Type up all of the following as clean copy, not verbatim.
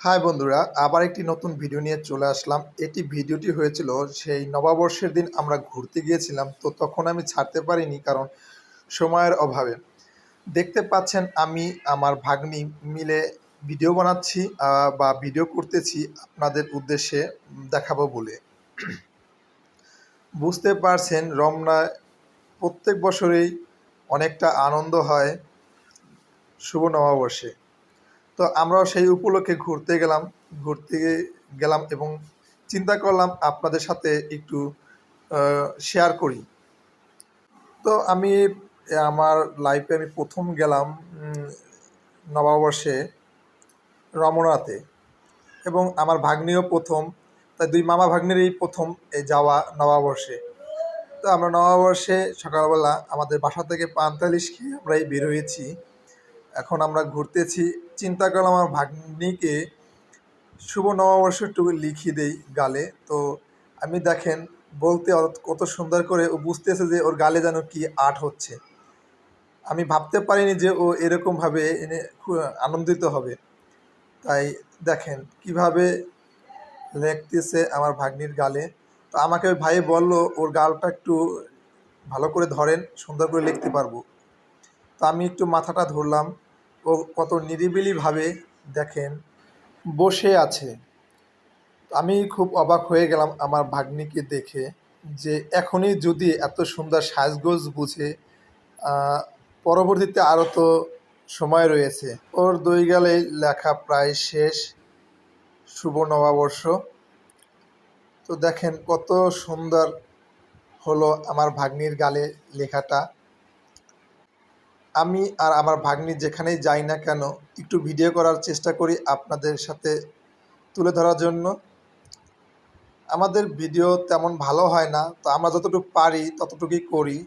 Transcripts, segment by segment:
High বন্ধুরা, আবার একটি নতুন ভিডিও নিয়ে চলে আসলাম। ভিডিওটি হয়েছিল সেই নববর্ষের দিন আমরা ঘুরতে গিয়েছিলাম, তো তখন আমি ছাড়তে পারিনি কারণ সময়ের অভাবে। দেখতে পাচ্ছেন আমি আমার ভাগ্নি মিলে ভিডিও বানাচ্ছি বা ভিডিও করতেছি আপনাদের উদ্দেশ্যে দেখাবো বলে। বুঝতে পারছেন রমনায় প্রত্যেক বছরেই অনেকটা আনন্দ হয় শুভ নববর্ষে। তো আমরাও সেই উপলক্ষে ঘুরতে গেলাম এবং চিন্তা করলাম আপনাদের সাথে একটু শেয়ার করি। তো আমি আমার লাইফে আমি প্রথম গেলাম নববর্ষে রমনাতে, এবং আমার ভাগ্নিও প্রথম। তাই দুই মামা ভাগ্নির এই প্রথম এই যাওয়া নববর্ষে। তো আমরা নববর্ষে সকালবেলা আমাদের বাসা থেকে পান্তালিশ খেয়ে আমরাই বের হয়েছি। এখন আমরা ঘুরতেছি। চিন্তা করলাম আমার ভাগ্নিকে শুভ নববর্ষ একটু লিখিয়ে দেই গালে। তো আমি দেখেন বলতে কত সুন্দর করে ও বুঝতেছে যে ওর গালে যেন কি আর্ট হচ্ছে। আমি ভাবতে পারিনি যে ও এরকমভাবে খুব আনন্দিত হবে। তাই দেখেন কিভাবে লেখতেছে আমার ভাগ্নির গালে। তো আমাকে ওই ভাই বলল ওর গালটা একটু ভালো করে ধরেন, সুন্দর করে লিখতে পারবো। তো আমি একটু মাথাটা ধরলাম। ও কত নিরিবিলিভাবে দেখেন বসে আছে। আমি খুব অবাক হয়ে গেলাম আমার ভাগ্নিকে দেখে, যে এখনই যদি এত সুন্দর সাজগোজ বুঝে, পরবর্তীতে আরও তো সময় রয়েছে। ওর দুই গালেই লেখা প্রায় শেষ, শুভ নববর্ষ। তো দেখেন কত সুন্দর হলো আমার ভাগ্নির গালে লেখাটা। আমি আর আমার ভাগ্নি যেখানেই যাই না কেন একটু ভিডিও করার চেষ্টা করি আপনাদের সাথে তুলে ধরার জন্য। আমাদের ভিডিও তেমন ভালো হয় না, তো আমরা যতটুকু পারি ততটুকুই করি।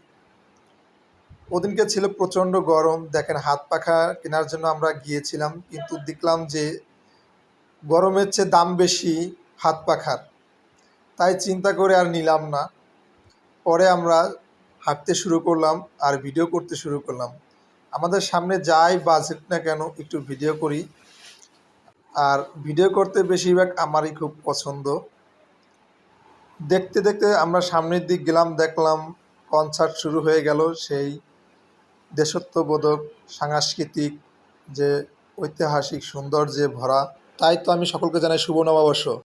ওদিনকে ছিল প্রচণ্ড গরম। দেখেন হাত পাখা কেনার জন্য আমরা গিয়েছিলাম, কিন্তু দেখলাম যে গরমের চেয়ে দাম বেশি হাত পাখার। তাই চিন্তা করে আর নিলাম না। পরে আমরা হাঁটতে শুরু করলাম আর ভিডিও করতে শুরু করলাম। আমাদের সামনে যাই বাজেট না কেন একটু ভিডিও করি। আর ভিডিও করতে বেশিরভাগ আমারই খুব পছন্দ। দেখতে দেখতে আমরা সামনের দিক গেলাম, দেখলাম কনসার্ট শুরু হয়ে গেল। সেই দেশত্ববোধক সাংস্কৃতিক যে ঐতিহাসিক সৌন্দর্যে ভরা। তাই তো আমি সকলকে জানাই শুভ নববর্ষ।